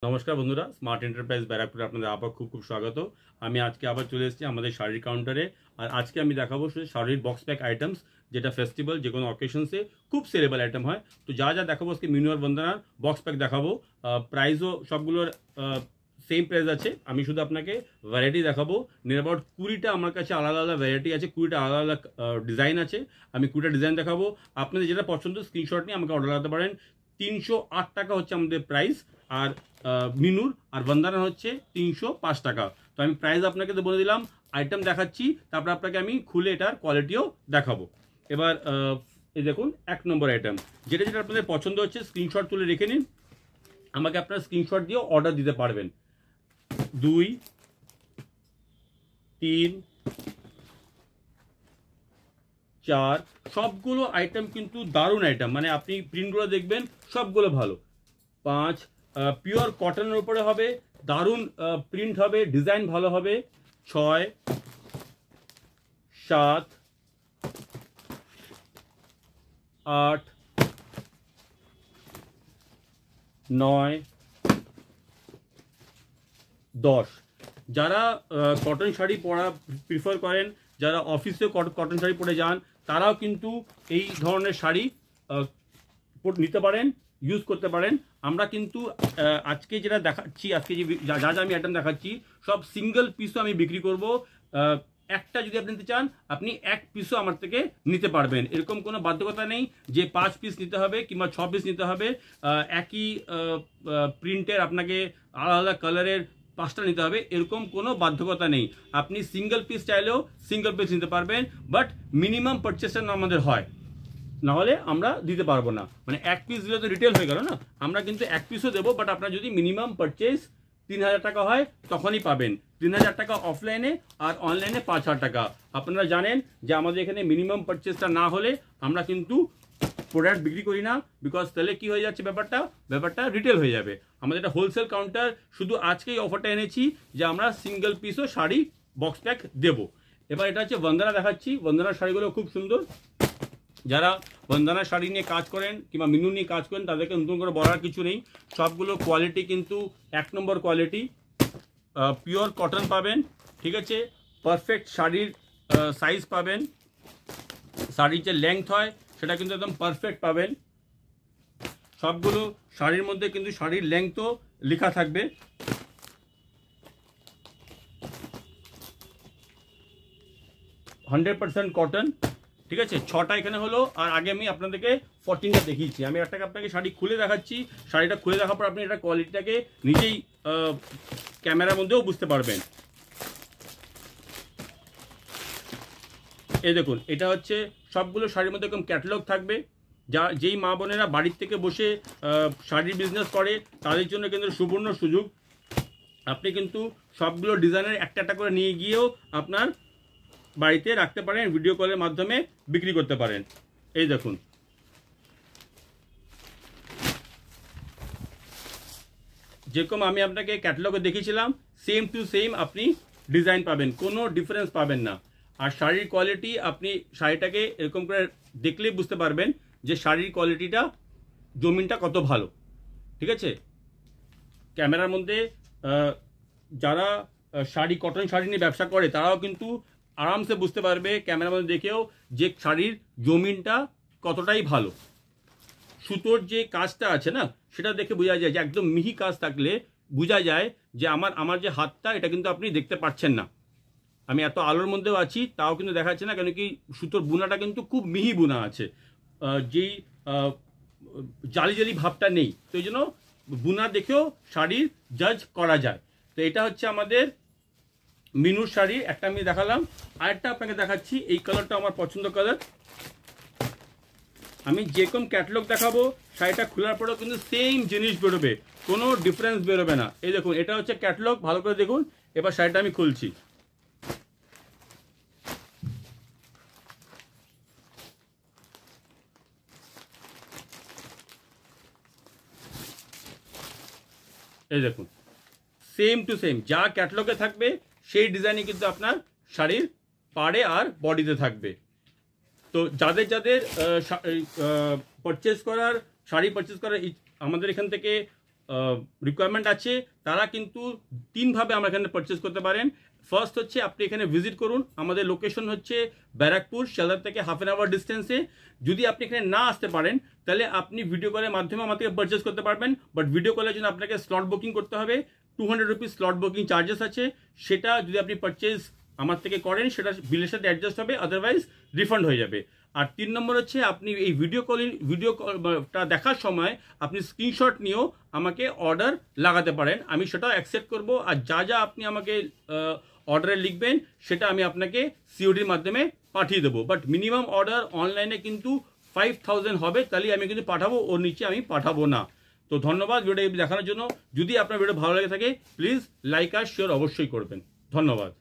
নমস্কার বন্ধুরা, smart enterprise ব্যারাকপুরে আপনাদের আবার খুব খুব স্বাগত। আমি আজকে আবার চলে এসেছি আমাদের শাড়ির কাউন্টারে। আর আজকে আমি দেখাবো শুধু শাড়ির বক্স প্যাক আইটেমস, যেটা ফেস্টিভ্যাল যে কোনো অকেশনসে খুব সেলেবল আইটেম হয়। তো যা যা দেখাবো আজকে মিনু আর বন্দনার বক্স প্যাক দেখাবো। প্রাইসও সবগুলোর সেম প্রাইস আছে। আমি শুধু আপনাকে ভ্যারাইটি দেখাবো। নিয়ার অ্যাবাউট 20টা আমার কাছে আলাদা আলাদা ভ্যারাইটি আছে, 20টা আলাদা আলাদা ডিজাইন আছে। আমি 20টা ডিজাইন দেখাবো। আপনাদের যেটা পছন্দ স্ক্রিনশট নিয়ে আমাকে অর্ডার করতে পারেন। 308 টাকা হচ্ছে আমাদের প্রাইস, আর মিনুর আর বন্দনা হচ্ছে 305 টাকা। তো আমি প্রাইস আপনাকে তো বলে দিলাম, আইটেম দেখাচ্ছি, তারপর আপনাকে আমি খুলে এটার কোয়ালিটিও দেখাবো। এবার এই দেখুন 1 নম্বর আইটেম, যেটা যেটা আপনাদের পছন্দ হচ্ছে স্ক্রিনশট তুলে রেখে নিন। আমাকে আপনার স্ক্রিনশট দিয়েও অর্ডার দিতে পারবেন। 2, 3, 4 সবগুলো আইটেম কিন্তু দারুণ আইটেম, মানে আপনি প্রিন্টগুলো দেখবেন সবগুলো ভালো। 5 পিওর কটনের উপরে হবে, দারুণ প্রিন্ট হবে, ডিজাইন ভালো হবে। 6, 7, 8, 9, 10 যারা কটন শাড়ি পরা প্রিফার করেন, যারা অফিসে কটন শাড়ি পরে যান, তারাও কিন্তু এই ধরনের শাড়ি নিতে পারেন, ইউজ করতে পারেন। আমরা কিন্তু আজকে যেটা দেখাচ্ছি, আজকে যা যা আমি আইটেম দেখাচ্ছি সব সিঙ্গেল পিসও আমি বিক্রি করব। একটা যদি আপনি নিতে চান, আপনি 1 পিসও আমার থেকে নিতে পারবেন। এরকম কোনো বাধ্যকতা নেই যে 5 পিস নিতে হবে কিংবা 6 পিস নিতে হবে। একই প্রিন্টের আপনাকে আলাদা আলাদা কালারের 5টা নিতে হবে, এরকম কোনো বাধ্যকতা নেই। আপনি সিঙ্গেল পিস চাইলেও সিঙ্গেল পিস নিতে পারবেন, বাট মিনিমাম পারচেসটা আমাদের হয়, নাহলে আমরা দিতে পারবো না। মানে 1 পিস দিলে তো রিটেল হয়ে গেল না, আমরা কিন্তু 1 পিসও দেবো, বাট আপনার যদি মিনিমাম পারচেস 3000 টাকা হয় তখনই পাবেন। 3000 টাকা অফলাইনে, আর অনলাইনে 5000 টাকা। আপনারা জানেন যে আমাদের এখানে মিনিমাম পারচেসটা না হলে আমরা কিন্তু প্রোডাক্ট বিক্রি করি না, বিকজ তাহলে কি হয়ে যাচ্ছে, ব্যাপারটা রিটেল হয়ে যাবে। আমাদের একটা হোলসেল কাউন্টার, শুধু আজকেই অফারটা এনেছি যে আমরা সিঙ্গেল পিসও শাড়ি বক্স প্যাক দেবো। এবার এটা হচ্ছে বন্দনা দেখাচ্ছি। বন্দনার শাড়িগুলো খুব সুন্দর। যারা বন্দনা শাড়ি নিয়ে কাজ করেন কিংবা মিনু নিয়ে কাজ করেন, তাদেরকে নতুন করে বলার কিছু নেই। সবগুলো কোয়ালিটি কিন্তু 1 নম্বর কোয়ালিটি। পিওর কটন পাবেন, ঠিক আছে। পারফেক্ট শাড়ির সাইজ পাবেন, শাড়ির যে লেংথ হয় সেটা কিন্তু একদম পারফেক্ট পাবেন। সবগুলো শাড়ির মধ্যে কিন্তু শাড়ির লেংথও লেখা থাকবে। %100% কটন, ঠিক আছে। 6টা এখানে হলো, আর আগে আমি আপনাদেরকে 14টা দেখিয়েছি। আমি একটাকে আপনাকে শাড়ি খুলে দেখাচ্ছি। শাড়িটা খুলে দেখার পর আপনি এটা কোয়ালিটিটাকে নিজেই ক্যামেরার মধ্যেও বুঝতে পারবেন। এই দেখুন, এটা হচ্ছে সবগুলো শাড়ির মধ্যে এরকম ক্যাটালগ থাকবে। যেই মা বোনেরা বাড়ির থেকে বসে শাড়ির বিজনেস করে, তাদের জন্য কিন্তু সুবর্ণ সুযোগ। আপনি কিন্তু সবগুলো ডিজাইনের একটা একটা করে নিয়ে গিয়েও আপনার বাড়িতে রাখতে পারেন, ভিডিও কলের মাধ্যমে বিক্রি করতে পারেন। এই দেখুন, যেরকম আমি আপনাকে ক্যাটালগে দেখিয়েছিলাম, সেম টু সেম আপনি ডিজাইন পাবেন, কোনো ডিফারেন্স পাবেন না। আর শাড়ির কোয়ালিটি, আপনি শাড়িটাকে এরকম করে দেখলেই বুঝতে পারবেন যে শাড়ির কোয়ালিটিটা, জমিনটা কত ভালো, ঠিক আছে। ক্যামেরার মধ্যে যারা শাড়ি কটন শাড়ি নিয়ে ব্যবসা করে, তারাও কিন্তু আরামসে বুঝতে পারবে ক্যামেরার মধ্যে দেখেও যে শাড়ির জমিনটা কতটাই ভালো। সুতোর যে কাজটা আছে না, সেটা দেখে বোঝা যায় যে একদম মিহি কাজ থাকলে বোঝা যায় যে আমার যে হাতটা, এটা কিন্তু আপনি দেখতে পাচ্ছেন না। আমি এত আলোর মধ্যেও আছি, তাও কিন্তু দেখা যাচ্ছে না, কেন কি সুতোর বুনাটা কিন্তু খুব মিহি বুনা আছে, যেই জালি জালি ভাবটা নেই। তো এই জন্য বুনা দেখেও শাড়ির জাজ করা যায়। তো এটা হচ্ছে আমাদের মিনুর শাড়ি, একটা আমি দেখালাম। আরেকটা আপনাকে দেখাচ্ছি, এই কালারটা আমার পছন্দ কালার। আমি যেরকম ক্যাটালগ দেখাবো, শাড়িটা খোলার পরেও কিন্তু সেম জিনিস বেরোবে, কোনো ডিফারেন্স বেরোবে না। এই দেখুন, এটা হচ্ছে ক্যাটালগ, ভালো করে দেখুন। এবার শাড়িটা আমি খুলছি। এই দেখুন, সেম টু সেম যা ক্যাটালগে থাকবে সেই ডিজাইনই কিন্তু আপনার শাড়ির পাড়ে আর বডিতে থাকবে। তো যাদের যাদের পারচেস করার, শাড়ি পারচেস করার আমাদের এখান থেকে রিকোয়ারমেন্ট আছে তারা কিন্তু 3 ভাবে আমরা এখানে পারচেস করতে পারেন। ফার্স্ট হচ্ছে আপনি এখানে ভিজিট করুন, আমাদের লোকেশন হচ্ছে ব্যারাকপুর, শিয়ালদা থেকে হাফ অ্যান আওয়ার ডিস্টেন্সে। যদি আপনি এখানে না আসতে পারেন তাহলে আপনি ভিডিও কলের মাধ্যমে আমার থেকে পারচেস করতে পারবেন, বাট ভিডিও কলের জন্য আপনাকে স্লট বুকিং করতে হবে। 200 রুপিস স্লট বুকিং চার্জেস আছে, সেটা যদি আপনি পারচেস আমার থেকে করেন সেটা বিলের সাথে অ্যাডজাস্ট হবে, আদারওয়াইজ রিফান্ড হয়ে যাবে। আর 3 নম্বর হচ্ছে আপনি এই ভিডিওটা দেখার সময় আপনি স্ক্রিনশট নিয়েও আমাকে অর্ডার লাগাতে পারেন, আমি সেটা অ্যাকসেপ্ট করব। আর যা যা আপনি আমাকে অর্ডারে লিখবেন সেটা আমি আপনাকে সিওডির মাধ্যমে পাঠিয়ে দেবো, বাট মিনিমাম অর্ডার অনলাইনে কিন্তু 5000 হবে, তাহলে আমি কিন্তু পাঠাবো, ওর নিচে আমি পাঠাবো না। তো ধন্যবাদ ভিডিওটা দেখানোর জন্য। যদি আপনার ভিডিও ভালো লেগে থাকে প্লিজ লাইক আর শেয়ার অবশ্যই করবেন। ধন্যবাদ।